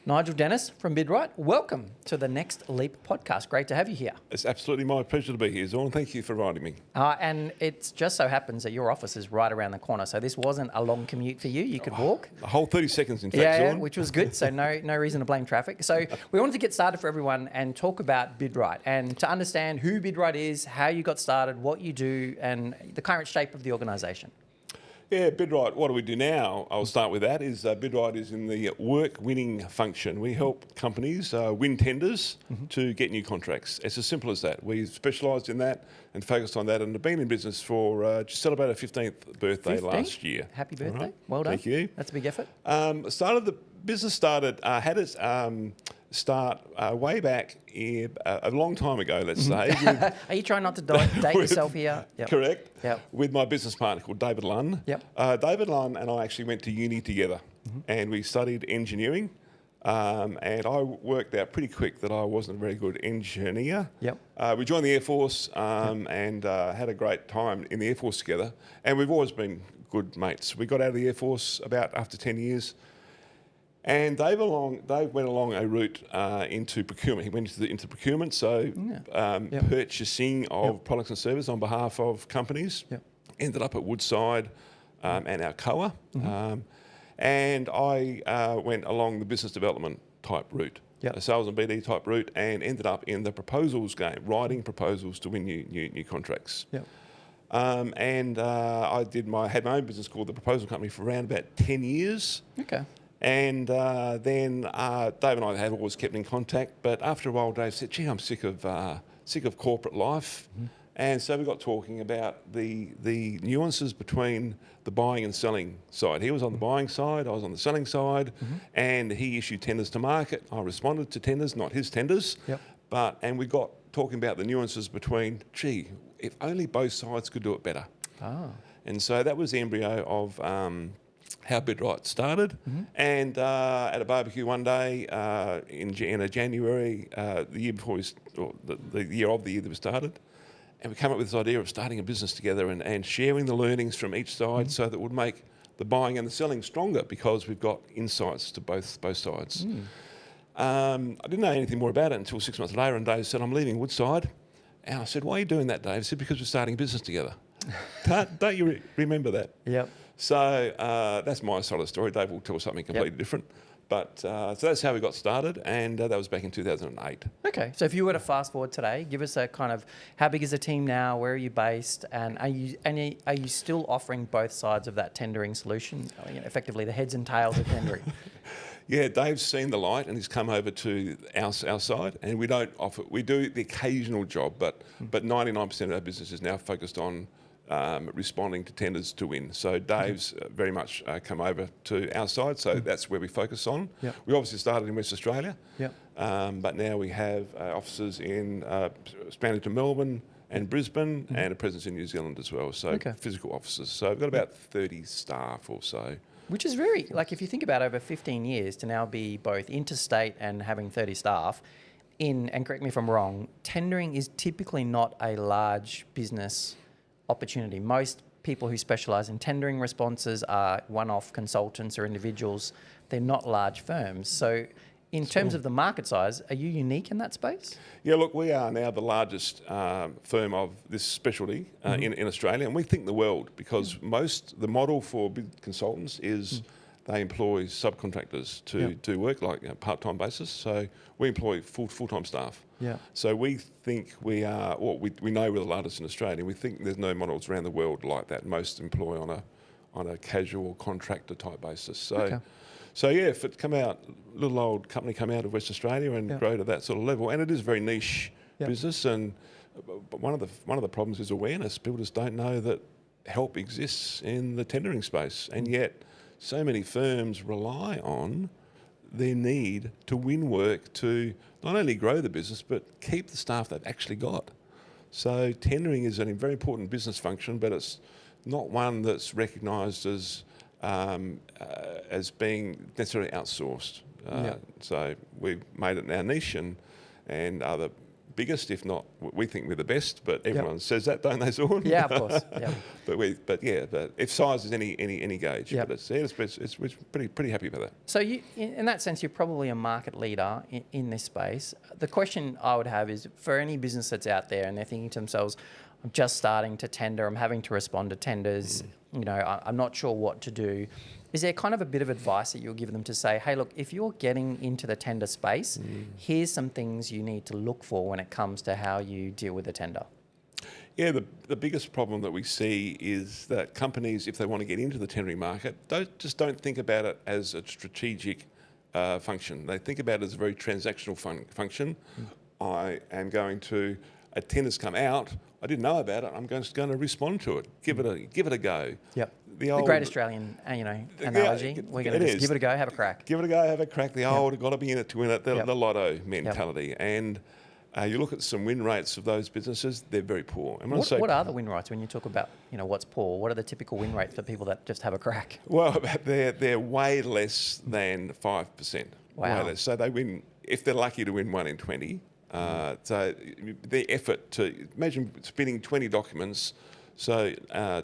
Nigel Dennis from BidWrite. Welcome to the Next Leap podcast. Great to have you here. It's absolutely my pleasure to be here, Zaun. Thank you for inviting me. And it just so happens that your office is right around the corner, so this wasn't a long commute for you. You could walk. A whole 30 seconds, in fact, Yeah, Zaun. which was good, so no reason to blame traffic. So we wanted to get started for everyone and talk about BidWrite and to understand who BidWrite is, how you got started, what you do, and the current shape of the organisation. Yeah, BidWrite, what do we do now? I'll start with that. BidWrite is in the work-winning function. We help companies win tenders to get new contracts. It's as simple as that. We specialised in that and focused on that and have been in business for just celebrated our 15th birthday last year. Happy birthday. Right. Well done. Thank you. That's a big effort. Had its start way back a long time ago, let's say. Are you trying not to date yourself here? Yep. Correct. Yep. With my business partner called David Lunn. Yep. David Lunn and I actually went to uni together and we studied engineering. And I worked out pretty quick that I wasn't a very good engineer. Yep. We joined the Air Force and had a great time in the Air Force together. And we've always been good mates. We got out of the Air Force about after 10 years. And Dave went along a route into procurement. He went into procurement, so purchasing of products and services on behalf of companies. Yep. Ended up at Woodside and Alcoa. And I went along the business development type route, a sales and BD type route, and ended up in the proposals game, writing proposals to win new contracts. Yep. I had my own business called the Proposal Company for around about 10 years. Okay. And then Dave and I had always kept in contact, but after a while Dave said, gee, I'm sick of corporate life. And so we got talking about the nuances between the buying and selling side. He was on the buying side, I was on the selling side, and he issued tenders to market. I responded to tenders, not his tenders. Yep. And we got talking about the nuances between, gee, if only both sides could do it better. Oh. And so that was the embryo of how BidWrite started. And at a barbecue one day in January, the year before the year of the year that we started, and we came up with this idea of starting a business together and sharing the learnings from each side so that it would make the buying and the selling stronger because we've got insights to both sides. I didn't know anything more about it until 6 months later, and Dave said, I'm leaving Woodside. And I said, why are you doing that, Dave? He said, because we're starting a business together. Don't you remember that? Yep. So that's my side of the story. Dave will tell us something completely different. But so that's how we got started, and that was back in 2008. Okay, so if you were to fast forward today, give us a kind of how big is the team now? Where are you based? And are you still offering both sides of that tendering solution? Effectively, the heads and tails of tendering. Yeah, Dave's seen the light and he's come over to our side, and we don't offer. We do the occasional job, but 99% of our business is now focused on responding to tenders to win. So Dave's very much come over to our side, so that's where we focus on. Yep. We obviously started in West Australia, but now we have offices expanded to Melbourne and Brisbane, and a presence in New Zealand as well, so physical offices. So we've got about 30 staff or so. Which is very, like if you think about over 15 years to now be both interstate and having 30 staff, and correct me if I'm wrong, tendering is typically not a large business opportunity. Most people who specialise in tendering responses are one-off consultants or individuals. They're not large firms. So in terms of the market size, are you unique in that space? Yeah, look, we are now the largest firm of this specialty in Australia, and we think the world, because the model for big consultants is they employ subcontractors to do work like part-time basis. So we employ full-time staff. Yeah. So we think we are, we know we're the largest in Australia. We think there's no models around the world like that. Most employ on a casual contractor type basis. So, so yeah, if it little old company come out of West Australia and grow to that sort of level, and it is a very niche business. And one of the problems is awareness. People just don't know that help exists in the tendering space, and yet so many firms rely on their need to win work to not only grow the business but keep the staff they've actually got. So tendering is a very important business function, but it's not one that's recognised as being necessarily outsourced. So we've made it our niche, and other biggest, if not, we think we're the best, but everyone says that, don't they, Zaun? Yeah, of course. Yeah. but if size is any gauge, Yep. but we're pretty happy about that. So you, in that sense, you're probably a market leader in this space. The question I would have is for any business that's out there and they're thinking to themselves, I'm just starting to tender, I'm having to respond to tenders, I'm not sure what to do. Is there kind of a bit of advice that you'll give them to say, hey, look, if you're getting into the tender space, here's some things you need to look for when it comes to how you deal with a tender? Yeah, the biggest problem that we see is that companies, if they want to get into the tendering market, don't think about it as a strategic function. They think about it as a very transactional function. I am going to, a tender's come out, I didn't know about it, I'm going to respond to it, give it a go. Yep. The great Australian, analogy. We're going to just give it a go, have a crack. Give it a go, have a crack. The old, got to be in it to win it, the lotto mentality. And you look at some win rates of those businesses, they're very poor. And what are the win rates when you talk about, what's poor? What are the typical win rates for people that just have a crack? Well, they're way less than 5%. Wow. Way less. So they win, if they're lucky to win 1 in 20. So the effort to, imagine spinning 20 documents, so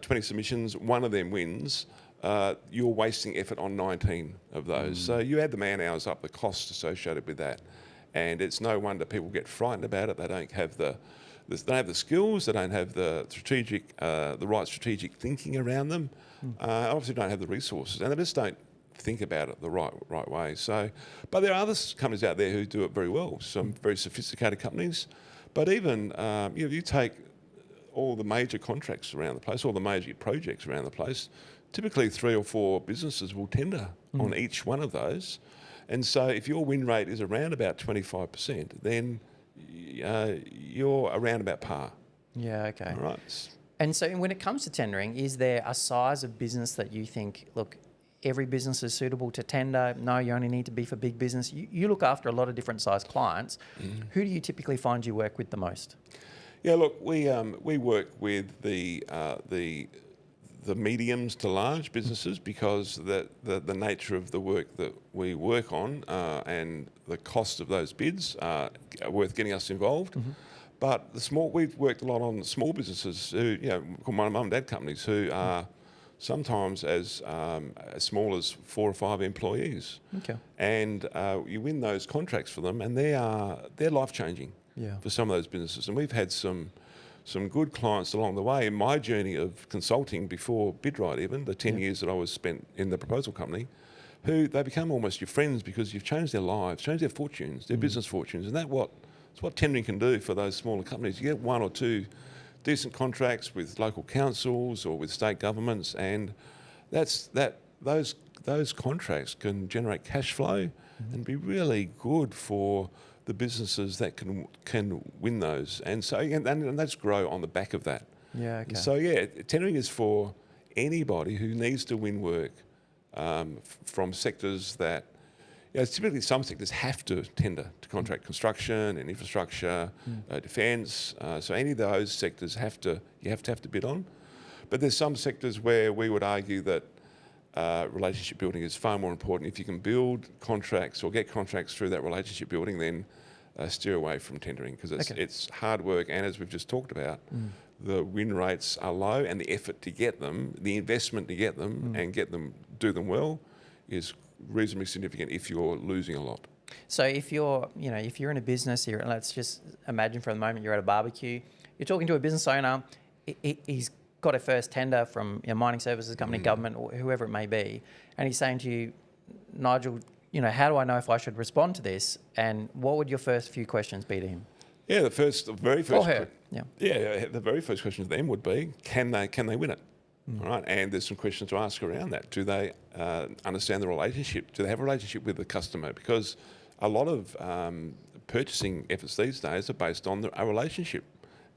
20 submissions, one of them wins, you're wasting effort on 19 of those. So you add the man hours up, the cost associated with that. And it's no wonder people get frightened about it. They don't have the skills, they don't have the right strategic thinking around them. Obviously don't have the resources, and they just don't think about it the right way. So, but there are other companies out there who do it very well, some very sophisticated companies. But even you take all the major contracts around the place, all the major projects around the place, typically 3 or 4 businesses will tender on each one of those. And so if your win rate is around about 25%, then you're around about par. Yeah, okay. All right. And so when it comes to tendering, is there a size of business that you think, look, every business is suitable to tender? No, you only need to be for big business. You look after a lot of different size clients. Who do you typically find you work with the most? Yeah, look, we work with the mediums to large businesses because the nature of the work that we work on and the cost of those bids are worth getting us involved. But we've worked a lot on small businesses who, my mum and dad companies who are sometimes as small as 4 or 5 employees. Okay. And you win those contracts for them, and they're life changing for some of those businesses. And we've had some good clients along the way in my journey of consulting before BidWrite, even the 10 years that I was spent in the proposal company, who they become almost your friends because you've changed their lives, changed their fortunes, their business fortunes, and that's what tendering can do for those smaller companies. You get 1 or 2 decent contracts with local councils or with state governments, and those contracts can generate cash flow and be really good for the businesses that can win those, and so and let's grow on the back of that. Yeah. Okay. So tendering is for anybody who needs to win work from sectors that. Typically some sectors have to tender to contract construction and infrastructure, defence. So any of those sectors you have to bid on. But there's some sectors where we would argue that relationship building is far more important. If you can build contracts or get contracts through that relationship building, then steer away from tendering because it's hard work. And as we've just talked about, the win rates are low, and the effort to get them, the investment to get them and do them well is reasonably significant if you're losing a lot. So if you're in a business, let's just imagine for the moment you're at a barbecue, you're talking to a business owner, he's got a first tender from a mining services company, government, or whoever it may be, and he's saying to you, Nigel, how do I know if I should respond to this? And what would your first few questions be to him? Yeah, the very first. Or her. The very first question to them would be, can they win it? All right, and there's some questions to ask around that. Do they understand the relationship? Do they have a relationship with the customer? Because a lot of purchasing efforts these days are based on a relationship.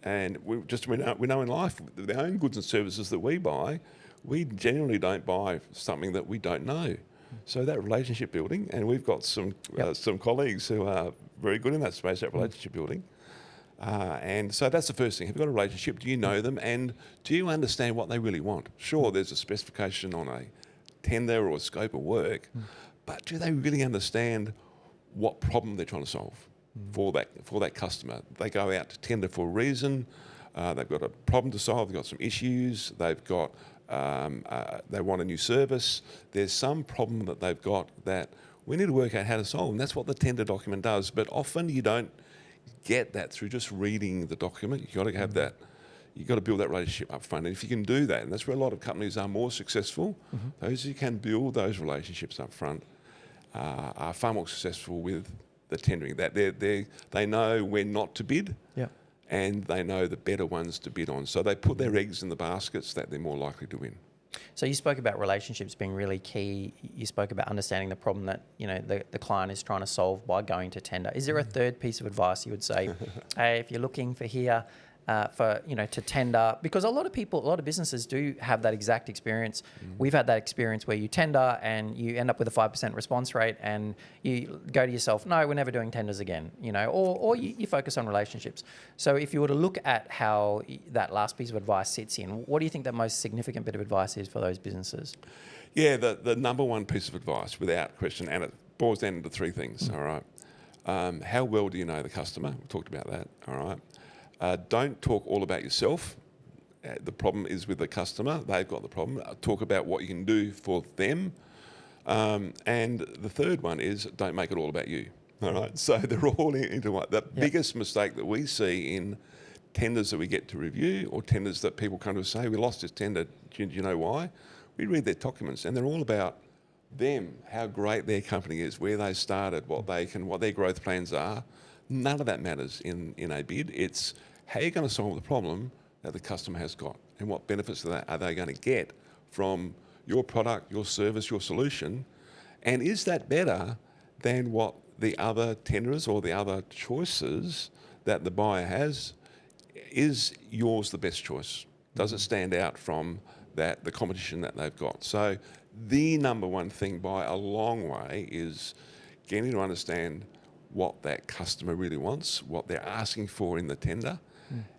And we know in life, the own goods and services that we buy, we generally don't buy something that we don't know. So that relationship building, and we've got some colleagues who are very good in that space, that relationship building. And so that's the first thing. Have you got a relationship? Do you know them? And do you understand what they really want? Sure, there's a specification on a tender or a scope of work, but do they really understand what problem they're trying to solve? for that customer. They go out to tender for a reason. They've got a problem to solve. They've got some issues. They've got they want a new service. There's some problem that they've got that we need to work out how to solve. And that's what the tender document does. But often you don't get that through just reading the document. You've got to have that. You've got to build that relationship up front. And if you can do that, and that's where a lot of companies are more successful, those who can build those relationships up front are far more successful with the tendering. That they know when not to bid, and they know the better ones to bid on. So they put their eggs in the baskets that they're more likely to win. So you spoke about relationships being really key. You spoke about understanding the problem that the client is trying to solve by going to tender. Is there a third piece of advice you would say, hey, if you're looking for here, to tender, because a lot of businesses do have that exact experience. We've had that experience where you tender and you end up with a 5% response rate, and you go to yourself, no, we're never doing tenders again, or you focus on relationships. So if you were to look at how that last piece of advice sits in, what do you think the most significant bit of advice is for those businesses? Yeah, the number one piece of advice, without question, and it boils down into three things. All right, how well do you know the customer? We talked about that. All right. Don't talk all about yourself. The problem is with the customer. They've got the problem. Talk about what you can do for them. And the third one is don't make it all about you. All right. So they're all into one. The biggest mistake that we see in tenders that we get to review, or tenders that people come to say, we lost this tender. Do you know why? We read their documents, and they're all about them, how great their company is, where they started, what their growth plans are. None of that matters in a bid. It's how you're going to solve the problem that the customer has got, and what benefits of that are they going to get from your product, your service, your solution, and is that better than what the other tenderers or the other choices that the buyer has? Is yours the best choice? Does it stand out from the competition that they've got? So the number one thing by a long way is getting to understand what that customer really wants, what they're asking for in the tender,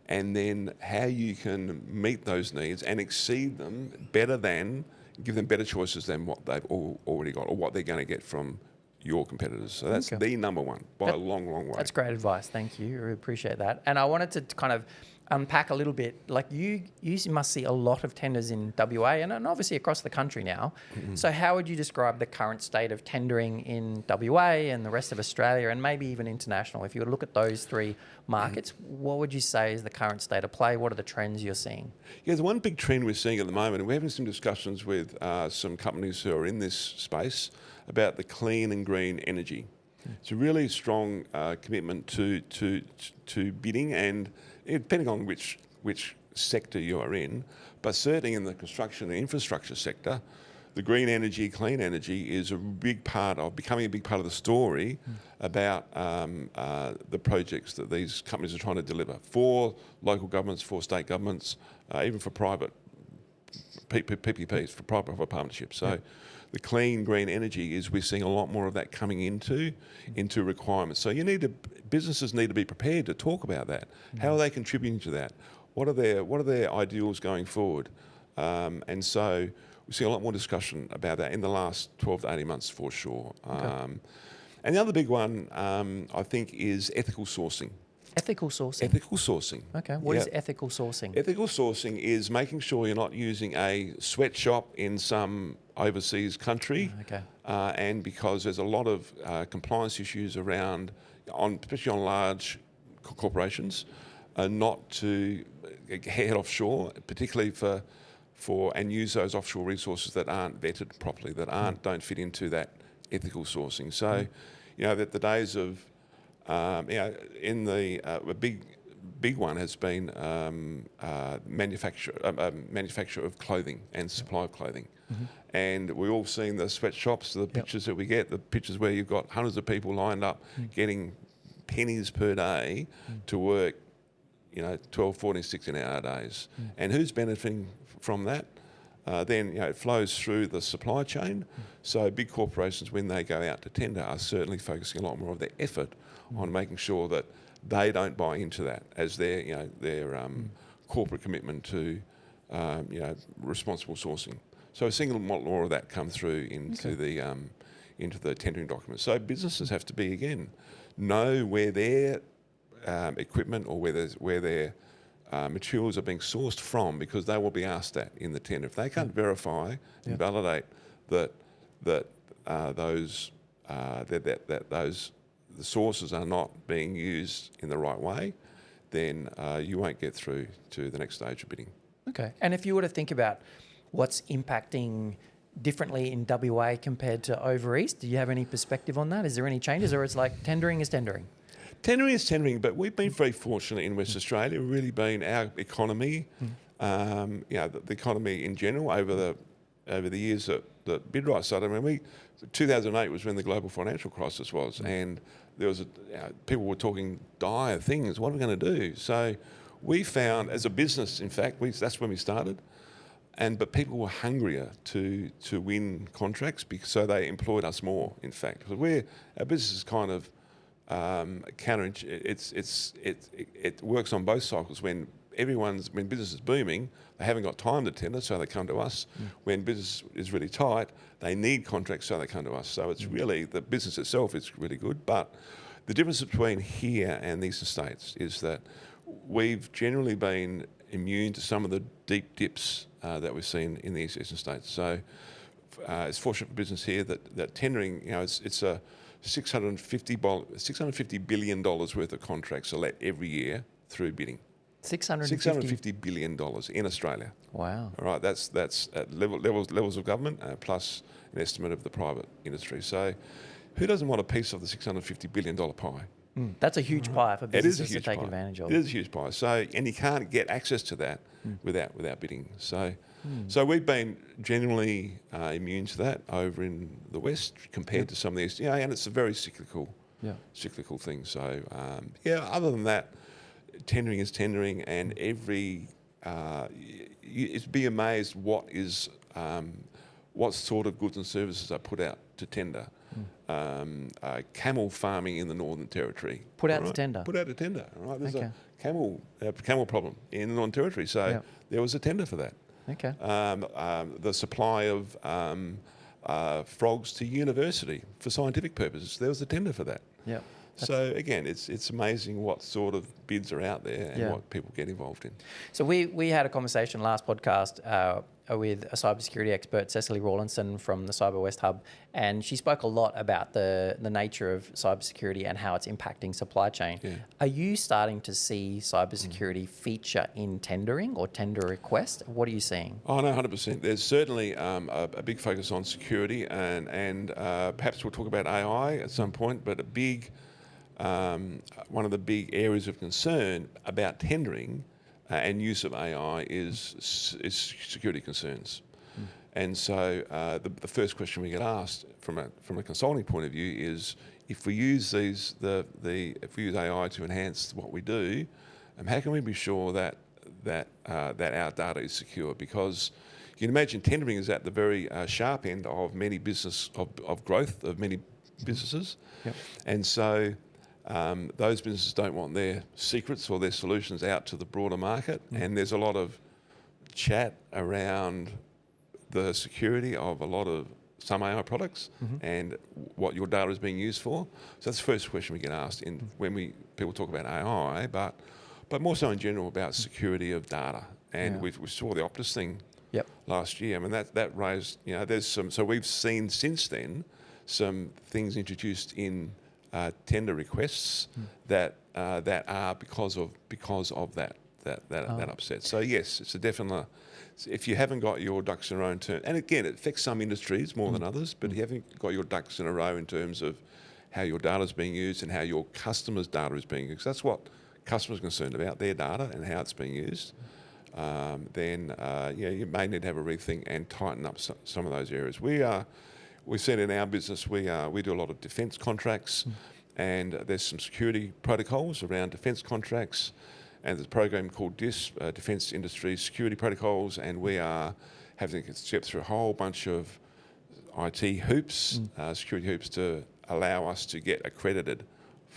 and then how you can meet those needs and exceed them better than, give them better choices than what they've already got, or what they're going to get from your competitors. So that's the number one by a long, long way. That's great advice. Thank you. I really appreciate that. And I wanted to kind of unpack a little bit. Like you must see a lot of tenders in WA and obviously across the country now. So how would you describe the current state of tendering in WA and the rest of Australia, and maybe even international? If you were to look at those three markets, what would you say is the current state of play? What are the trends you're seeing? Yeah, there's one big trend we're seeing at the moment, and we're having some discussions with some companies who are in this space about the clean and green energy. It's a really strong commitment to bidding, and depending on which sector you are in, but certainly in the construction and infrastructure sector, the green energy, clean energy is becoming a big part of the story about the projects that these companies are trying to deliver for local governments, for state governments, even for private PPPs, for private partnerships. So the clean green energy we're seeing a lot more of that coming into requirements. So businesses need to be prepared to talk about that. How are they contributing to that? What are their ideals going forward? And so we see a lot more discussion about that in the last 12 to 18 months for sure. And the other big one, I think, is ethical sourcing. Ethical sourcing? Ethical sourcing. Okay. What is ethical sourcing? Ethical sourcing is making sure you're not using a sweatshop in some overseas country. And because there's a lot of compliance issues around, especially on large corporations, not to head offshore, particularly and use those offshore resources that aren't vetted properly, that don't fit into that ethical sourcing. So, that the days of in the a big one has been manufacture of clothing and supply of clothing. And we've all seen the sweatshops, the pictures that we get, the pictures where you've got hundreds of people lined up getting pennies per day to work, 12, 14, 16-hour days. And who's benefiting from that? Then it flows through the supply chain. So big corporations, when they go out to tender, are certainly focusing a lot more of their effort on making sure that they don't buy into that as their corporate commitment to responsible sourcing. So we're seeing a lot more of that come through into the tendering documents. So businesses have to be, again, know where their equipment or where their materials are being sourced from, because they will be asked that in the tender. If they can't verify and validate that those the sources are not being used in the right way, then you won't get through to the next stage of bidding. Okay. And if you were to think about what's impacting differently in WA compared to over east, do you have any perspective on that? Is there any changes, or it's like tendering is tendering? Tendering is tendering, but we've been very fortunate in West Australia. Really been our economy, the economy in general over the years that BidWrite started. I mean, 2008 was when the global financial crisis was, and there was people were talking dire things. What are we going to do? So we found, as a business, in fact, that's when we started. But people were hungrier to win contracts, so they employed us more. In fact, because our business is kind of counter. It works on both cycles. When business is booming, they haven't got time to tender, so they come to us. When business is really tight, they need contracts, so they come to us. So it's really, the business itself is really good. But the difference between here and the eastern states is that we've generally been immune to some of the deep dips that we've seen in the eastern states. So it's fortunate for business here that tendering, it's a $650 billion worth of contracts are let every year through bidding. $650 billion in Australia. Wow. All right, that's at levels of government plus an estimate of the private industry. So who doesn't want a piece of the $650 billion pie? That's a huge pie for businesses to take advantage of. It is a huge pie. So, and you can't get access to that without bidding. So we've been generally immune to that over in the West compared to some of these. And it's a very cyclical thing. So other than that, tendering is tendering, and you'd be amazed what sort of goods and services are put out to tender. Camel farming in the Northern Territory. Put out to tender. Put out to tender. All right, there's a camel problem in the Northern Territory, so there was a tender for that. Okay. The supply of frogs to university for scientific purposes, there was a tender for that. Yeah. So again, it's amazing what sort of bids are out there and what people get involved in. So we had a conversation last podcast with a cybersecurity expert, Cecily Rawlinson from the Cyber West Hub, and she spoke a lot about the nature of cybersecurity and how it's impacting supply chain. Yeah. Are you starting to see cybersecurity feature in tendering or tender request? What are you seeing? Oh no, 100%. There's certainly a big focus on security, and perhaps we'll talk about AI at some point, but one of the big areas of concern about tendering and use of AI is security concerns. And so the first question we get asked from a consulting point of view is, if we use if we use AI to enhance what we do, how can we be sure that our data is secure? Because you can imagine tendering is at the very sharp end of many business of growth of many businesses, and so. Those businesses don't want their secrets or their solutions out to the broader market, and there's a lot of chat around the security of some AI products and what your data is being used for. So that's the first question we get asked when people talk about AI, but more so in general about security of data. And we saw the Optus thing last year. I mean that raised there's some. So we've seen since then some things introduced in tender requests that are because of that upset. So yes, it's a definite. If you haven't got your ducks in a row in terms, and again, it affects some industries more than others, but you haven't got your ducks in a row in terms of how your data is being used and how your customers' data is being used. That's what customers are concerned about, their data and how it's being used. Then you may need to have a rethink and tighten up some of those areas. We've seen in our business, we do a lot of defence contracts, and there's some security protocols around defence contracts, and there's a program called DIS, Defence Industry Security Protocols, and we are having to step through a whole bunch of IT hoops, security hoops, to allow us to get accredited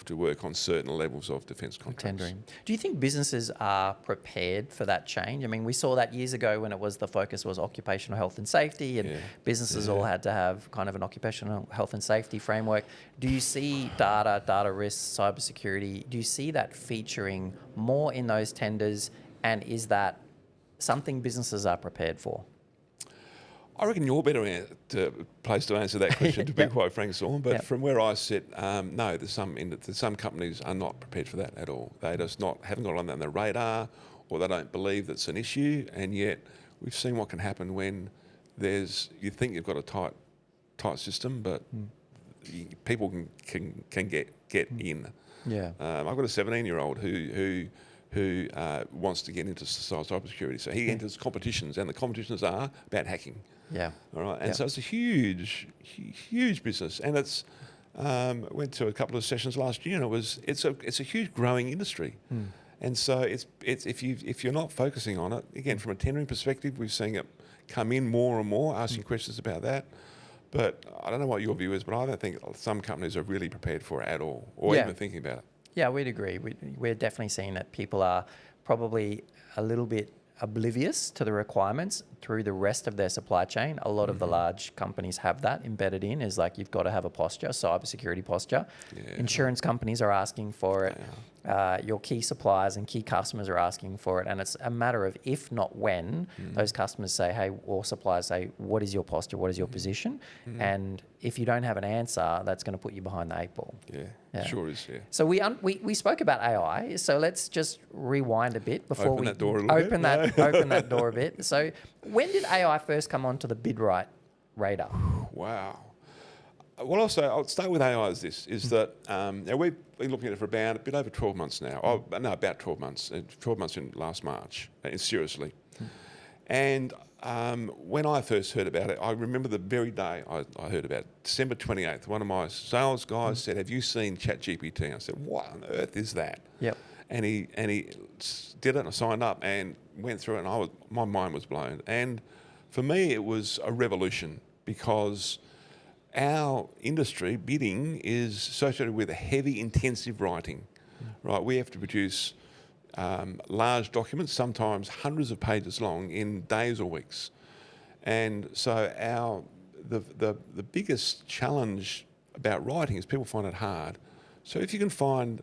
to work on certain levels of defence contracts. Tendering. Do you think businesses are prepared for that change? I mean, we saw that years ago when the focus was occupational health and safety, and businesses all had to have kind of an occupational health and safety framework. Do you see data risks, cybersecurity? Do you see that featuring more in those tenders? And is that something businesses are prepared for? I reckon you're better placed to answer that question, to be quite frank, Zaun. But from where I sit, no, there's some companies are not prepared for that at all. They just haven't got it on their radar, or they don't believe that's an issue. And yet, we've seen what can happen when you think you've got a tight system, but people can get in. Yeah. I've got a 17-year-old who wants to get into cybersecurity. So he enters competitions, and the competitions are about hacking. Yeah. All right. And so it's a huge business, and it's went to a couple of sessions last year, and it's a huge growing industry. And so it's if you're not focusing on it, again, from a tendering perspective, we're seeing it come in more and more, asking questions about that. But I don't know what your view is, but I don't think some companies are really prepared for it at all, or even thinking about it. Yeah, we'd agree. We're definitely seeing that people are probably a little bit oblivious to the requirements through the rest of their supply chain. A lot of the large companies have that embedded in, is like, you've got to have a posture, cybersecurity posture. Insurance companies are asking for it. Your key suppliers and key customers are asking for it. And it's a matter of if, not when, those customers say, hey, or suppliers say, what is your posture? What is your position? And if you don't have an answer, that's going to put you behind the 8 ball. Yeah, sure is, yeah. So we spoke about AI. So let's just rewind a bit before open we that door a little bit. Open that door a bit. So when did AI first come onto the BidWrite radar? Wow. Well, I'll start with AI as this, is that we've been looking at it for about a bit over 12 months now. About 12 months. 12 months in last March, seriously. And when I first heard about it, I remember the very day I heard about it, December 28th, one of my sales guys said, have you seen ChatGPT? I said, what on earth is that? Yep. And he did it, and I signed up and went through it, and my mind was blown. And for me, it was a revolution, because our industry, bidding, is associated with a heavy, intensive writing. Right? We have to produce large documents, sometimes hundreds of pages long, in days or weeks. And so the biggest challenge about writing is people find it hard. So if you can find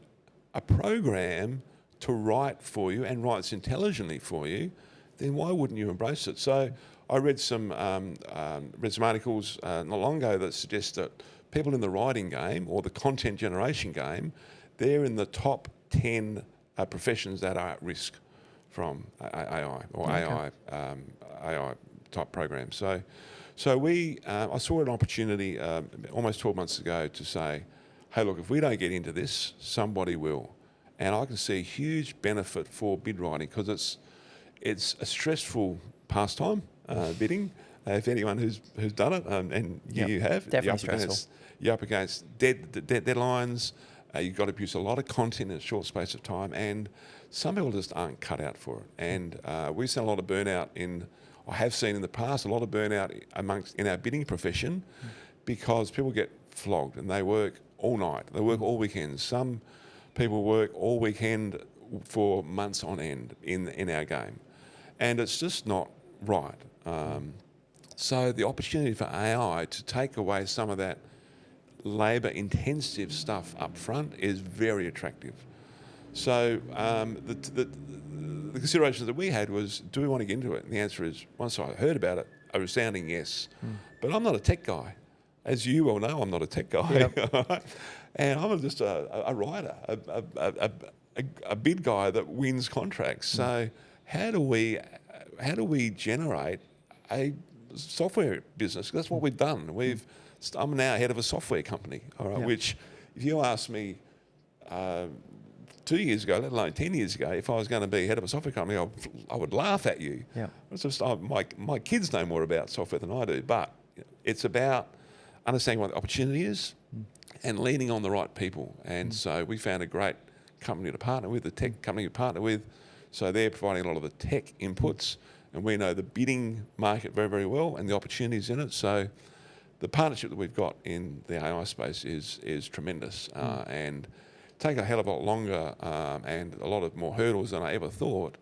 a program to write for you and writes intelligently for you, then why wouldn't you embrace it? So I read some articles not long ago that suggest that people in the writing game, or the content generation game, they're in the top 10 professions that are at risk from AI or AI type programs. So I saw an opportunity almost 12 months ago to say, hey, look, if we don't get into this, somebody will. And I can see a huge benefit for bid writing, because it's a stressful pastime, bidding. If anyone who's done it, and you have, definitely stressful. You're up against deadlines. You've got to produce a lot of content in a short space of time, and some people just aren't cut out for it. And we've seen a lot of burnout I have seen in the past, a lot of burnout in our bidding profession, because people get flogged and they work all night. They work all weekends. Some people work all weekend for months on end in our game, and it's just not right. So the opportunity for AI to take away some of that labour-intensive stuff up front is very attractive. So the considerations that we had was, do we want to get into it? And the answer is, once I heard about it, a resounding yes. But I'm not a tech guy. As you well know, I'm not a tech guy. Yep. And I'm just a writer, a bid guy that wins contracts. So how do we generate a software business? That's what we've done. I'm now head of a software company, all right, which, if you asked me 2 years ago, let alone 10 years ago, if I was going to be head of a software company, I would laugh at you. Yeah. It's just, my kids know more about software than I do, but it's about understanding what the opportunity is and leaning on the right people. And so we found a great company to partner with, a tech company to partner with. So they're providing a lot of the tech inputs, and we know the bidding market very, very well and the opportunities in it. So the partnership that we've got in the AI space is tremendous. And take a hell of a lot longer and a lot of more hurdles than I ever thought.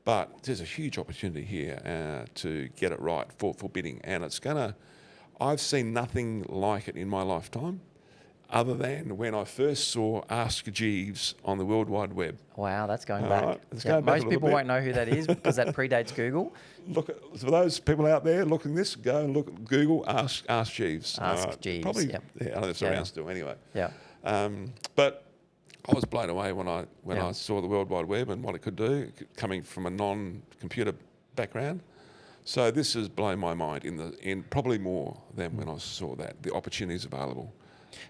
But there's a huge opportunity here to get it right for bidding, and it's gonna. I've seen nothing like it in my lifetime, other than when I first saw Ask Jeeves on the World Wide Web. Wow, that's going back. Right, it's going back a Most little people bit. won't know who that is because that predates Google. Look, for those people out there looking at this, go and look at Google, Ask Jeeves. Ask Jeeves, Probably, yep. I don't know if it's around still anyway. Yeah. But I was blown away when I saw the World Wide Web and what it could do, coming from a non-computer background. So this has blown my mind in probably more than when I saw that, the opportunities available.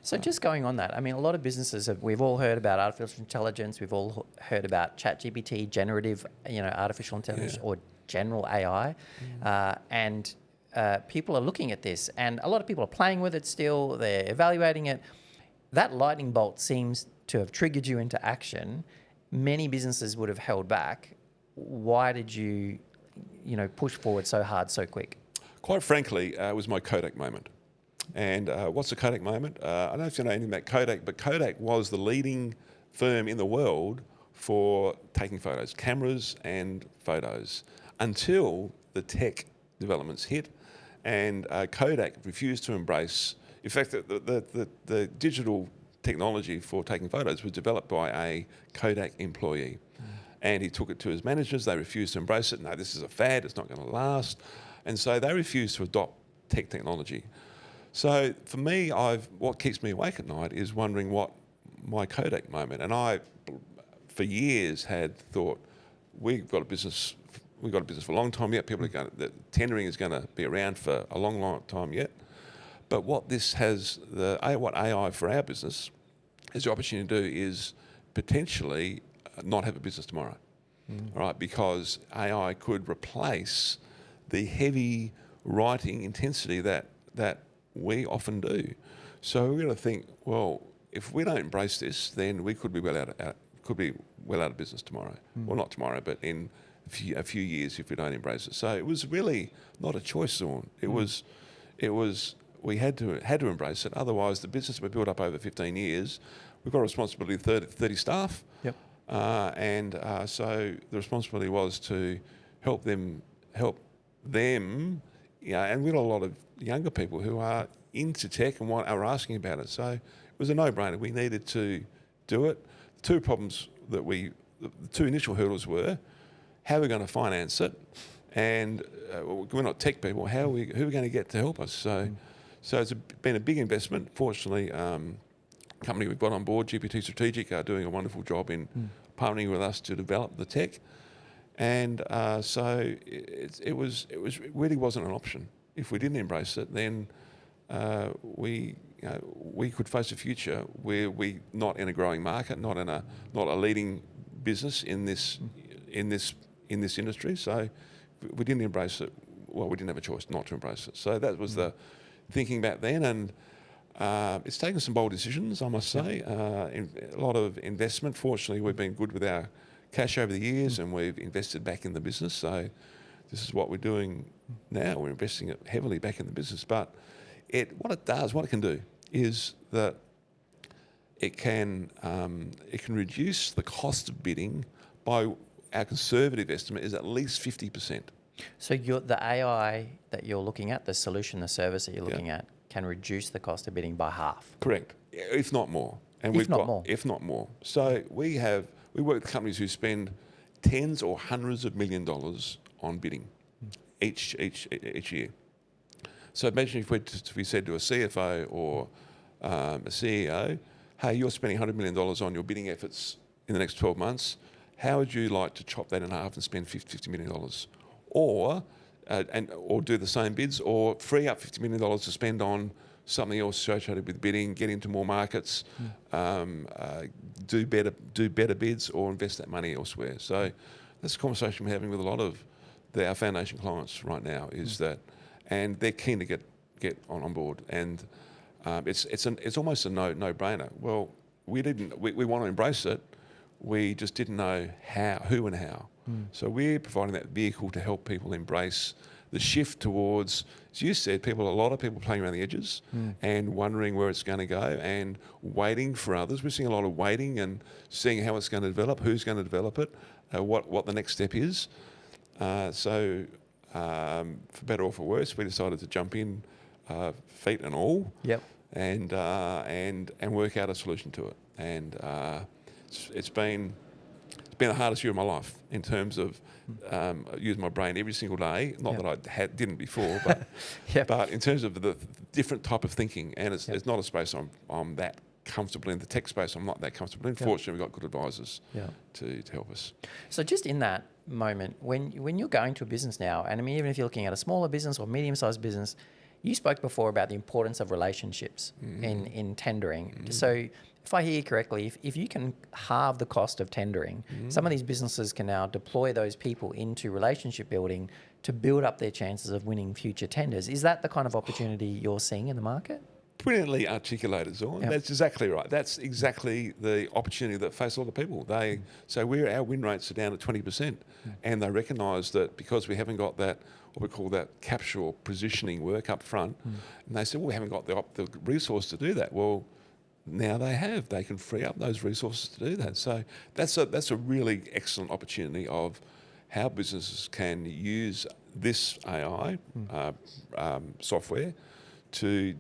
So just going on that, I mean, a lot of businesses we've all heard about artificial intelligence. We've all heard about ChatGPT, generative, artificial intelligence, or general AI, and people are looking at this, and a lot of people are playing with it still. They're evaluating it. That lightning bolt seems to have triggered you into action. Many businesses would have held back. Why did you, push forward so hard, so quick? Quite frankly, it was my Kodak moment. And what's the Kodak moment? I don't know if you know anything about Kodak, but Kodak was the leading firm in the world for taking photos, cameras and photos, until the tech developments hit, and Kodak refused to embrace. In fact, the digital technology for taking photos was developed by a Kodak employee. And he took it to his managers. They refused to embrace it. No, this is a fad. It's not going to last. And so they refused to adopt technology. So for me, what keeps me awake at night is wondering what my Kodak moment. And I, for years, had thought we've got a business for a long time yet. The tendering is going to be around for a long, long time yet. But what this has, what AI for our business has the opportunity to do is potentially not have a business tomorrow, right? Because AI could replace the heavy writing intensity that we often do. So we're going to think, well, if we don't embrace this, then we could be well out of business tomorrow. Well, not tomorrow, but in a few years if we don't embrace it. So it was really not a choice, Zaun. It was we had to embrace it. Otherwise, the business we built up over 15 years, we've got a responsibility of 30 staff. Yep. So the responsibility was to help them, and we've got a lot of younger people who are into tech and are asking about it. So it was a no-brainer. We needed to do it. The two initial hurdles were, how are we going to finance it? And we're not tech people. Who are we going to get to help us? So it's been a big investment. Fortunately, company we've got on board, GPT Strategic, are doing a wonderful job in partnering with us to develop the tech. And so it really wasn't an option. If we didn't embrace it, then we could face a future where we're not in a growing market, not a leading business in this industry. So we didn't embrace it. Well, we didn't have a choice not to embrace it. So that was the thinking back then, and it's taken some bold decisions, I must say. A lot of investment. Fortunately, we've been good with our cash over the years, and we've invested back in the business. So this is what we're doing now. We're investing it heavily back in the business. But what it can do is that it can reduce the cost of bidding by, our conservative estimate is at least 50%. So the AI that you're looking at, the solution, the service that you're looking at, can reduce the cost of bidding by half. Correct, if not more. And if not more. So we work with companies who spend tens or hundreds of $1 millions on bidding each year. So imagine if we said to a CFO or a CEO, hey, you're spending $100 million on your bidding efforts in the next 12 months. How would you like to chop that in half and spend $50 million? Or do the same bids, or free up $50 million to spend on something else associated with bidding, get into more markets, do better bids, or invest that money elsewhere. So that's a conversation we're having with a lot of our foundation clients right now. Is that, and they're keen to get on board, and it's almost a no-brainer. Well, we want to embrace it. We just didn't know who and how. So we're providing that vehicle to help people embrace the shift towards, as you said, a lot of people playing around the edges and wondering where it's going to go and waiting for others. We're seeing a lot of waiting and seeing how it's going to develop, who's going to develop it, what the next step is. So for better or for worse, we decided to jump in, feet and all, and work out a solution to it. And it's been the hardest year of my life in terms of using my brain every single day. Not that I didn't before, but but in terms of the different type of thinking. And it's not a space I'm that comfortable in. The tech space I'm not that comfortable in. Fortunately, we've got good advisors to help us. So just in that moment, when you're going to a business now, and I mean, even if you're looking at a smaller business or medium-sized business, you spoke before about the importance of relationships in tendering. So if I hear you correctly, if you can halve the cost of tendering, some of these businesses can now deploy those people into relationship building to build up their chances of winning future tenders. Is that the kind of opportunity you're seeing in the market? Brilliantly articulated, Zaun. That's exactly right. That's exactly the opportunity that face a lot of people. They say our win rates are down at 20%, and they recognise that because we haven't got that, what we call that capture or positioning work up front, and they say, well, we haven't got the resource to do that. Well, now they have. They can free up those resources to do that. So that's a really excellent opportunity of how businesses can use this AI software to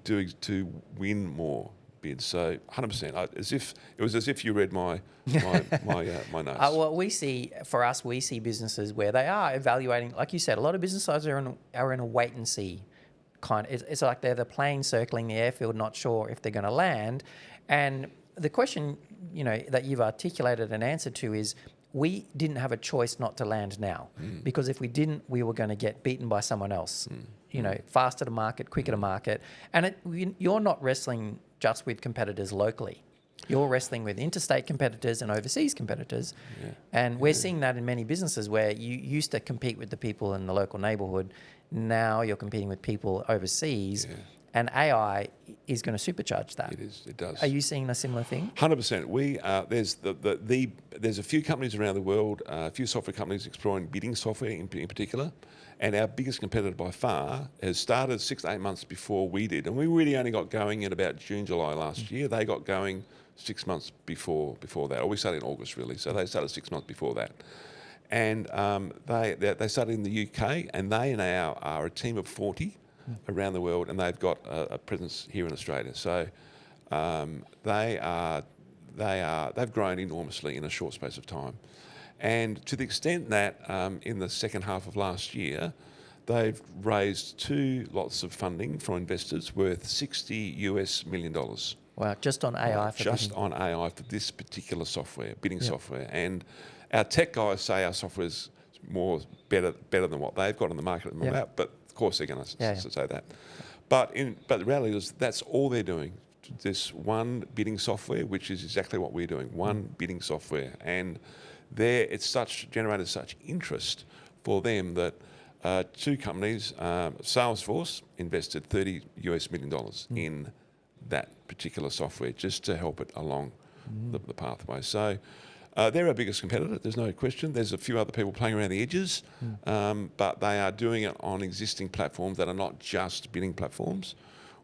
win more bids. So 100%. It was as if you read my notes. Well, we see businesses where they are evaluating, like you said, a lot of business owners are in a wait and see kind. It's like they're the plane circling the airfield, not sure if they're going to land. And the question, that you've articulated an answer to is, we didn't have a choice not to land now, because if we didn't, we were going to get beaten by someone else. Faster to market, quicker to market. And you're not wrestling just with competitors locally. You're wrestling with interstate competitors and overseas competitors. And we're seeing that in many businesses where you used to compete with the people in the local neighborhood. Now you're competing with people overseas. And AI is going to supercharge that. It is. It does. Are you seeing a similar thing? 100%. There's a few companies around the world, a few software companies exploring bidding software in particular, and our biggest competitor by far has started 6 to 8 months before we did, and we really only got going in about June, July last year. They got going 6 months before that, or we started in August really. So they started 6 months before that, and they started in the UK, and they now are a team of 40. Around the world, and they've got a presence here in Australia. So they've grown enormously in a short space of time, and to the extent that in the second half of last year, they've raised 2 lots of funding from investors worth $60 million. Wow, just on AI on AI for this particular software, bidding software. And our tech guys say our software is better than what they've got on the market at the moment. But of course they're going to say that. But the reality is that's all they're doing. This one bidding software, which is exactly what we're doing, one bidding software. And it's generated such interest for them that 2 companies, Salesforce invested $30 million in that particular software just to help it along the pathway. So they're our biggest competitor, there's no question. There's a few other people playing around the edges, but they are doing it on existing platforms that are not just bidding platforms.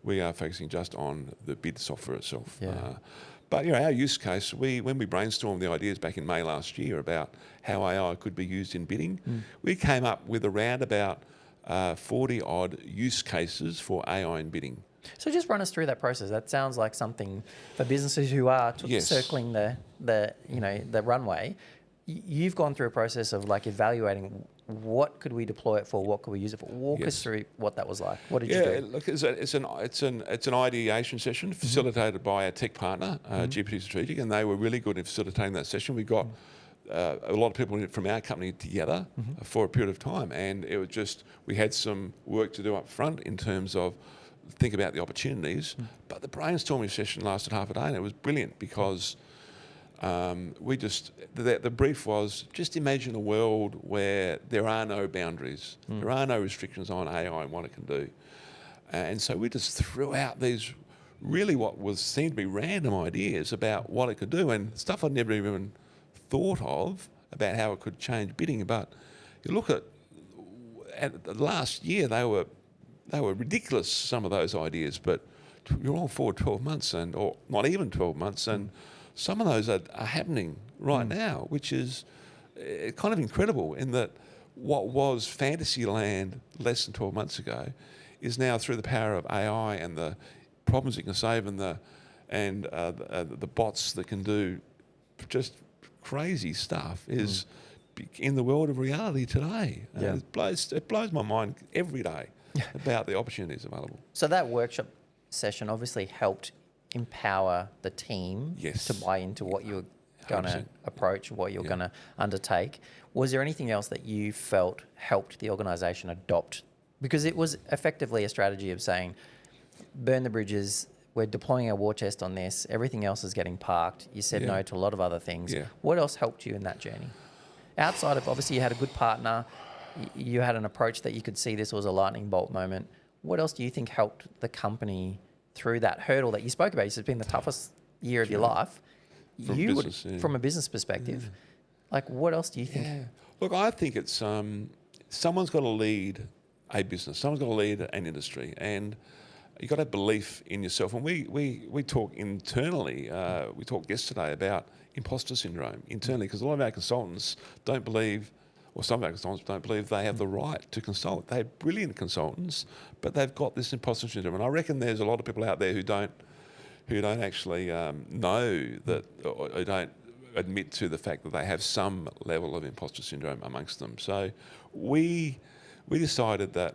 We are focusing just on the bid software itself. But our use case, when we brainstormed the ideas back in May last year about how AI could be used in bidding, we came up with around about 40 odd use cases for AI in bidding. So just run us through that process. That sounds like something for businesses who are circling the runway. You've gone through a process of evaluating what could we deploy it for, what could we use it for. Walk us through what that was like. What did you do? Look, it's an ideation session facilitated by our tech partner, GPT Strategic, and they were really good in facilitating that session. We got a lot of people from our company together for a period of time, and it was we had some work to do up front in terms of think about the opportunities, but the brainstorming session lasted half a day, and it was brilliant because the brief was just imagine a world where there are no boundaries, there are no restrictions on AI and what it can do, and so we just threw out these really seemed to be random ideas about what it could do and stuff I'd never even thought of about how it could change bidding. But you look at last year they were ridiculous, some of those ideas, but you're all for 12 months or not even 12 months, and some of those are happening right now, which is kind of incredible in that what was fantasy land less than 12 months ago is now, through the power of AI and the problems it can save and the bots that can do just crazy stuff, is in the world of reality today. Yeah. It blows my mind every day about the opportunities available. So that workshop session obviously helped empower the team to buy into what you were going to 100%. approach, what you're going to undertake. Was there anything else that you felt helped the organisation adopt? Because it was effectively a strategy of saying, burn the bridges, we're deploying our war chest on this, everything else is getting parked. You said no to a lot of other things. Yeah. What else helped you in that journey? Outside of, obviously, you had a good partner, you had an approach that you could see this was a lightning bolt moment. What else do you think helped the company through that hurdle that you spoke about? You said it's been the toughest year of your life. From a business perspective, like what else do you think? Yeah. Look, I think it's someone's got to lead a business. Someone's got to lead an industry, and you've got to have belief in yourself. And we talk internally. We talked yesterday about imposter syndrome internally, because a lot of our consultants don't believe, or some of our consultants don't believe they have the right to consult. They're brilliant consultants, but they've got this imposter syndrome. And I reckon there's a lot of people out there who don't actually know that, or don't admit to the fact that they have some level of imposter syndrome amongst them. So we decided that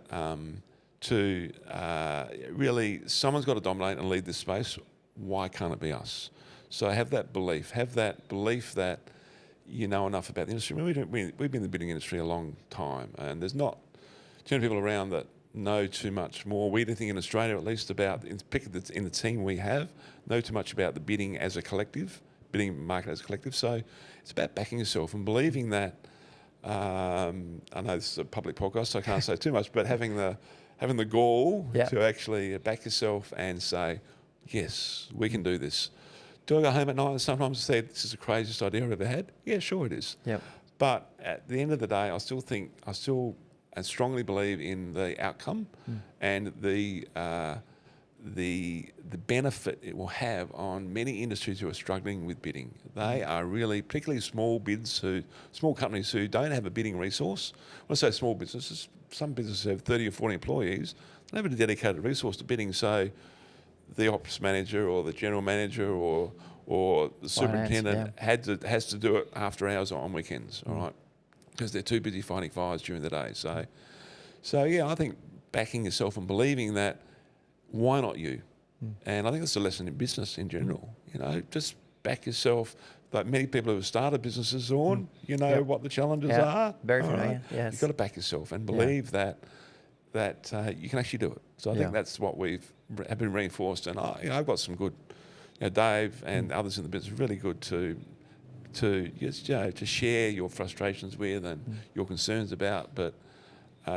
really someone's got to dominate and lead this space. Why can't it be us? So have that belief that you know enough about the industry. I mean, we've been in the bidding industry a long time, and there's not too many people around that know too much more. We don't think, in Australia at least, about, in the team we have, know too much about the bidding as a collective, bidding market as a collective. So it's about backing yourself and believing that, I know this is a public podcast, so I can't say too much, but having the gall to actually back yourself and say, yes, we can do this. Do I go home at night and sometimes say, this is the craziest idea I've ever had? Yeah, sure it is. Yep. But at the end of the day, I still strongly believe in the outcome and the benefit it will have on many industries who are struggling with bidding. They are really, particularly small companies who don't have a bidding resource. When I say small businesses, some businesses have 30 or 40 employees. They don't have a dedicated resource to bidding. So the ops manager or the general manager or the superintendent has to do it after hours or on weekends, all right? Because they're too busy fighting fires during the day. So yeah, I think backing yourself and believing that, why not you? And I think that's a lesson in business in general. You know, just back yourself. Like many people who have started businesses, Zaun, you know what the challenges are. Very familiar. Yes. You've got to back yourself and believe that you can actually do it. So I think that's what have been reinforced. And I've got some good, Dave and others in the business, really good to share your frustrations with and your concerns about. But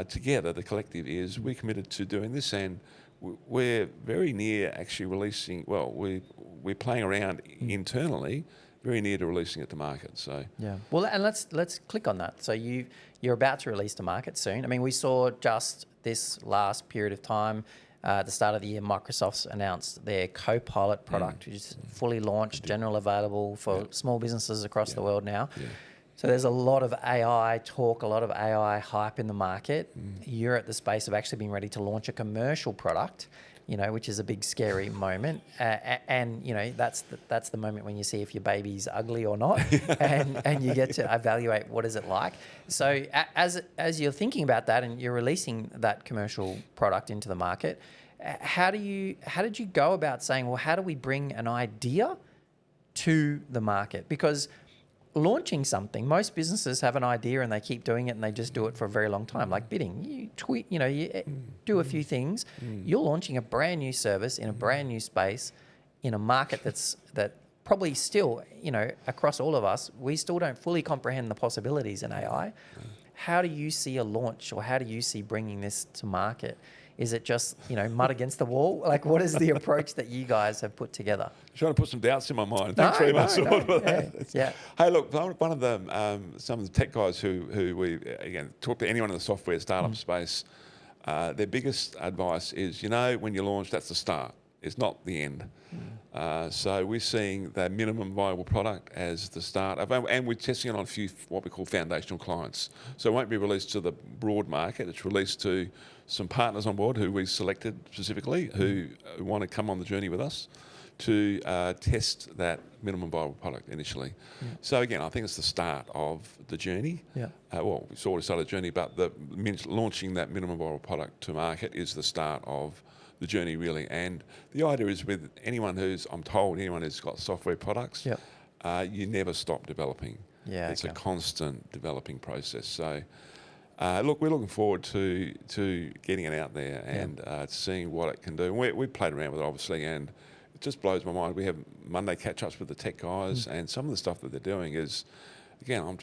together, the collective we're committed to doing this, and we're very near actually releasing. Well, we're playing around internally, very near to releasing it to market. So well, and let's click on that. So you're about to release to market soon. I mean, we saw just this last period of time. At the start of the year, Microsoft's announced their Copilot product, which is fully launched, general available for small businesses across the world now. So there's a lot of AI talk, a lot of AI hype in the market. You're at the space of actually being ready to launch a commercial product, which is a big scary moment. And that's the moment when you see if your baby's ugly or not, and you get to evaluate what is it like. So as you're thinking about that and you're releasing that commercial product into the market, how did you go about saying, well, how do we bring an idea to the market? Because launching something, most businesses have an idea and they keep doing it and they just do it for a very long time. Like bidding, you tweet, you do a few things. You're launching a brand new service in a brand new space in a market that probably still, across all of us, we still don't fully comprehend the possibilities in AI. How do you see a launch, or how do you see bringing this to market Is it just, mud against the wall? Like, what is the approach that you guys have put together? Trying to put some doubts in my mind. Thanks very much. Yeah. Hey, look, one of the some of the tech guys who we again talk to anyone in the software startup space. Their biggest advice is, when you launch, that's the start. It's not the end. So we're seeing the minimum viable product as the start of, and we're testing it on a few what we call foundational clients. So it won't be released to the broad market. It's released to some partners on board who we selected specifically, who want to come on the journey with us to test that minimum viable product initially. Yeah. So again, I think it's the start of the journey. Yeah. Well, we've already started the journey, but launching that minimum viable product to market is the start of the journey, really. And the idea is with anyone who's got software products, you never stop developing. Yeah, it's a constant developing process. So, look, we're looking forward to getting it out there and seeing what it can do. We played around with it, obviously, and it just blows my mind. We have Monday catch-ups with the tech guys, and some of the stuff that they're doing is, again, I'm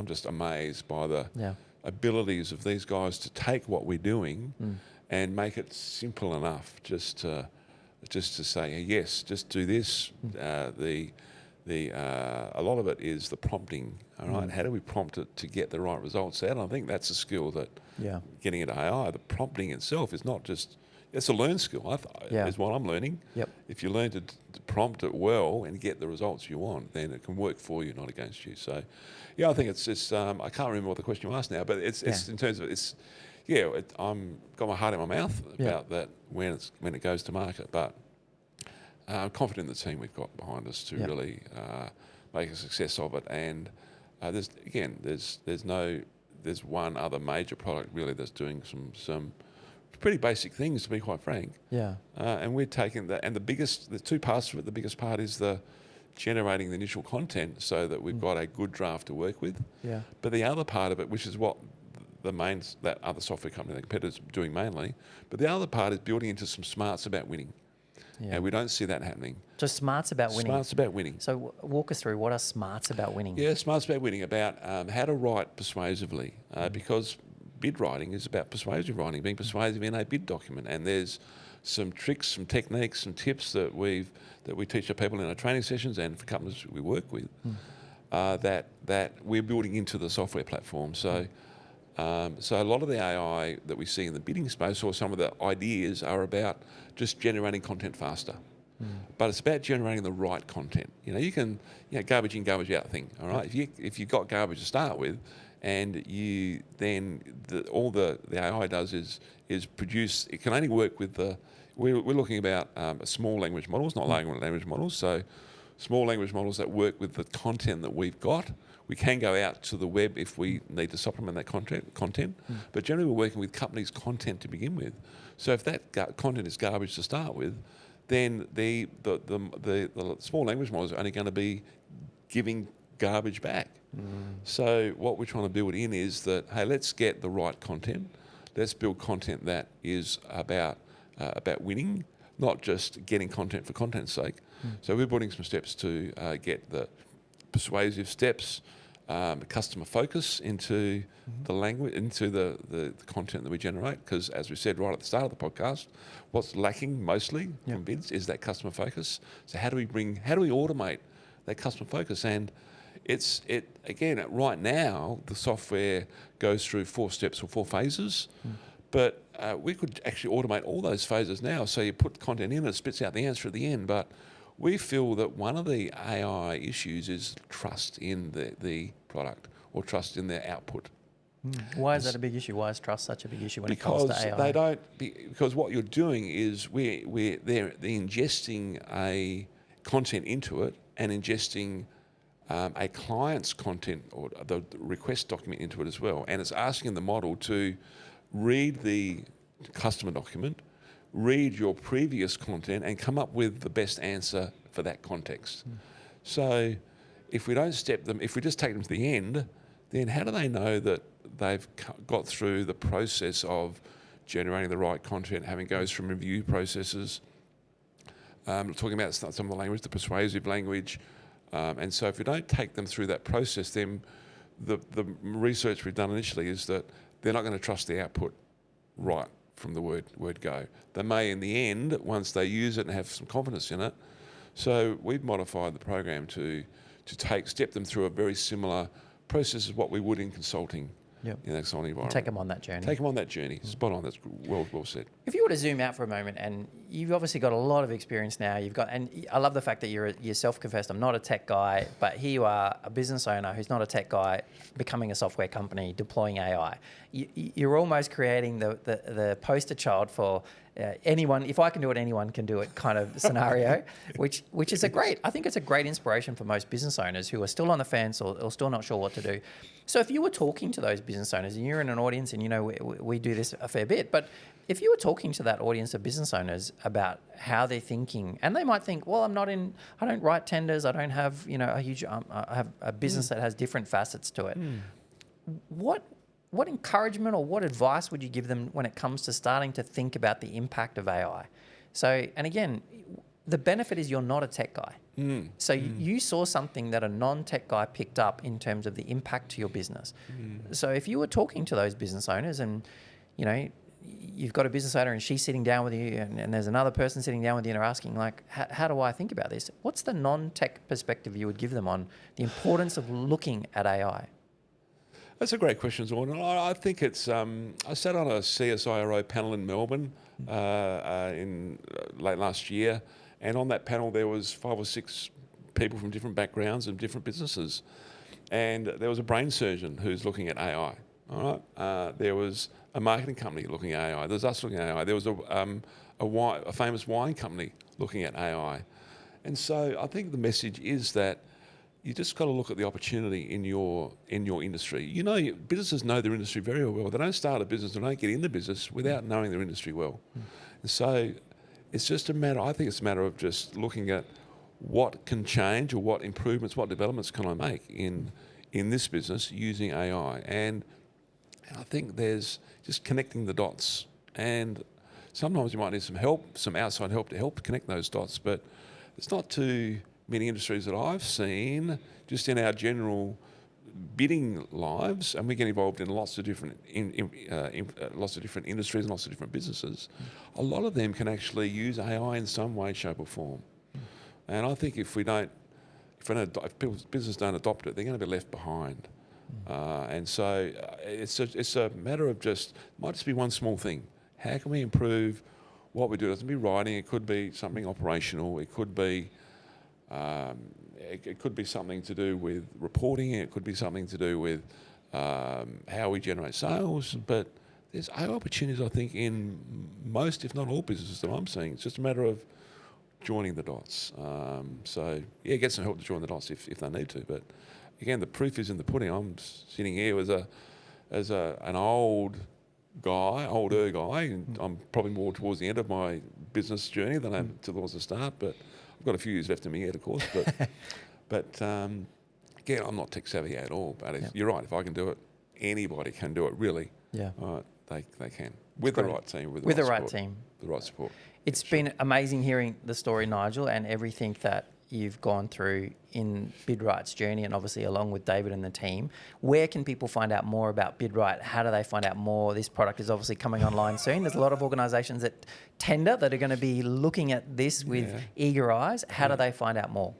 just amazed by the abilities of these guys to take what we're doing and make it simple enough just to say yes, just do this. A lot of it is the prompting. All right, how do we prompt it to get the right results out? And I think that's a skill that getting into AI, the prompting itself is not just. It's a learned skill. Is what I'm learning. Yep. If you learn to prompt it well and get the results you want, then it can work for you, not against you. So, I think it's I can't remember what the question you asked now, but it's in terms of it's. I'm got my heart in my mouth about that when it goes to market, but I'm confident in the team we've got behind us to really make a success of it. And there's one other major product really that's doing some pretty basic things, to be quite frank. Yeah. And we're taking that, and the two parts of it. The biggest part is the generating the initial content so that we've got a good draft to work with. Yeah. But the other part of it, which is what that other software company, the competitors, doing mainly, but the other part is building into some smarts about winning. Yeah. And we don't see that happening. So smarts about winning. Smarts about winning. So walk us through, what are smarts about winning? Yeah, smarts about winning, about how to write persuasively, because bid writing is about persuasive writing, being persuasive in a bid document. And there's some tricks, some techniques, some tips that we teach our people in our training sessions and for companies we work with that we're building into the software platform. So. So a lot of the AI that we see in the bidding space, or some of the ideas, are about just generating content faster. But it's about generating the right content. You can garbage in, garbage out thing. All right. If you've got garbage to start with, and all the AI does is produce. It can only work with we're looking about small language models, not large language models. So small language models that work with the content that we've got. We can go out to the web if we need to supplement that content. But generally we're working with companies' content to begin with. So if that content is garbage to start with, then the small language models are only going to be giving garbage back. So what we're trying to build in is that, hey, let's get the right content. Let's build content that is about winning, not just getting content for content's sake. So we're putting some steps to get the persuasive steps, customer focus into the language, into the content that we generate. Because as we said right at the start of the podcast, what's lacking mostly from bids is that customer focus. So how do we automate that customer focus? And again, right now, the software goes through 4 steps or 4 phases, but we could actually automate all those phases now. So you put content in, it spits out the answer at the end, but we feel that one of the AI issues is trust in the product or trust in their output. Why is that a big issue? Why is trust such a big issue when it comes to AI? Because what you're doing is they're ingesting a content into it and ingesting a client's content or the request document into it as well. And it's asking the model to read the customer document, read your previous content and come up with the best answer for that context. So if we don't if we just take them to the end, then how do they know that they've got through the process of generating the right content, having goes from review processes, talking about some of the language, the persuasive language. And so if we don't take them through that process, then the research we've done initially is that they're not going to trust the output right from the word go. They may, in the end, once they use it and have some confidence in it. So we've modified the program to step them through a very similar process as what we would in consulting. Yep. In that consulting environment. Take them on that journey. Take them on that journey. Spot on. That's well said. If you were to zoom out for a moment, and you've obviously got a lot of experience now, and I love the fact that you're self-confessed. I'm not a tech guy, but here you are, a business owner who's not a tech guy, becoming a software company, deploying AI. You're almost creating the poster child for anyone. If I can do it, anyone can do it kind of scenario, which is I think it's a great inspiration for most business owners who are still on the fence or still not sure what to do. So if you were talking to those business owners, and you're in an audience, and we do this a fair bit, but if you were talking to that audience of business owners about how they're thinking, and they might think, well, I don't write tenders, I don't have a huge, I have a business that has different facets to it. What encouragement or what advice would you give them when it comes to starting to think about the impact of AI? So, and again, the benefit is you're not a tech guy. So you saw something that a non-tech guy picked up in terms of the impact to your business. So if you were talking to those business owners, and you've got a business owner and she's sitting down with you, and there's another person sitting down with you and they're asking, like, how do I think about this? What's the non-tech perspective you would give them on the importance of looking at AI? That's a great question, Zaun. I think it's. I sat on a CSIRO panel in Melbourne in late last year, and on that panel there was 5 or 6 people from different backgrounds and different businesses, and there was a brain surgeon who's looking at AI. All right, there was a marketing company looking at AI. There was us looking at AI. There was a famous wine company looking at AI, and so I think the message is that you just got to look at the opportunity in your industry. Businesses know their industry very well. They don't start a business, they don't get in the business without knowing their industry well. And so it's just I think it's a matter of just looking at what can change, or what improvements, what developments can I make in this business using AI. And I think there's just connecting the dots. And sometimes you might need some help, some outside help to help connect those dots, but it's not too many industries that I've seen just in our general bidding lives, and we get involved in lots of different industries and lots of different businesses. A lot of them can actually use AI in some way, shape, or form. And I think if people's business don't adopt it, they're going to be left behind. And so it's a matter of might just be one small thing. How can we improve what we do? It doesn't be writing. It could be something operational. It could be something to do with reporting. It could be something to do with how we generate sales. But there's opportunities, I think, in most, if not all, businesses that I'm seeing. It's just a matter of joining the dots. Get some help to join the dots if they need to. But again, the proof is in the pudding. I'm sitting here as an older guy, and I'm probably more towards the end of my business journey than I'm towards the start. But I've got a few years left in me yet, of course, but again, I'm not tech savvy at all. But you're right, if I can do it, anybody can do it. Really, they can with the right team, with the right team, the right support. It's been amazing hearing the story, Nigel, and everything that you've gone through in BidWrite's journey, and obviously along with David and the team. Where can people find out more about BidWrite? How do they find out more? This product is obviously coming online soon. There's a lot of organisations that tender that are going to be looking at this with eager eyes. How do they find out more?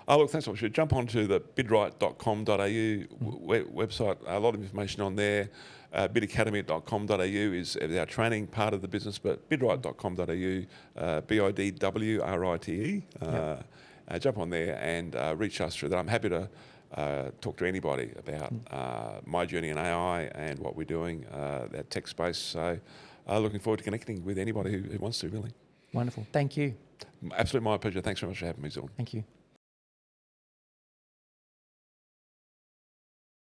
Oh, look, thanks so much. Jump onto the bidwrite.com.au website. A lot of information on there. Bidacademy.com.au is our training part of the business, but bidwrite.com.au, BIDWRITE. Jump on there and reach us through that. I'm happy to talk to anybody about my journey in AI and what we're doing, that tech space. So looking forward to connecting with anybody who wants to, really. Wonderful. Thank you. Absolutely my pleasure. Thanks very much for having me, Zaun. Thank you.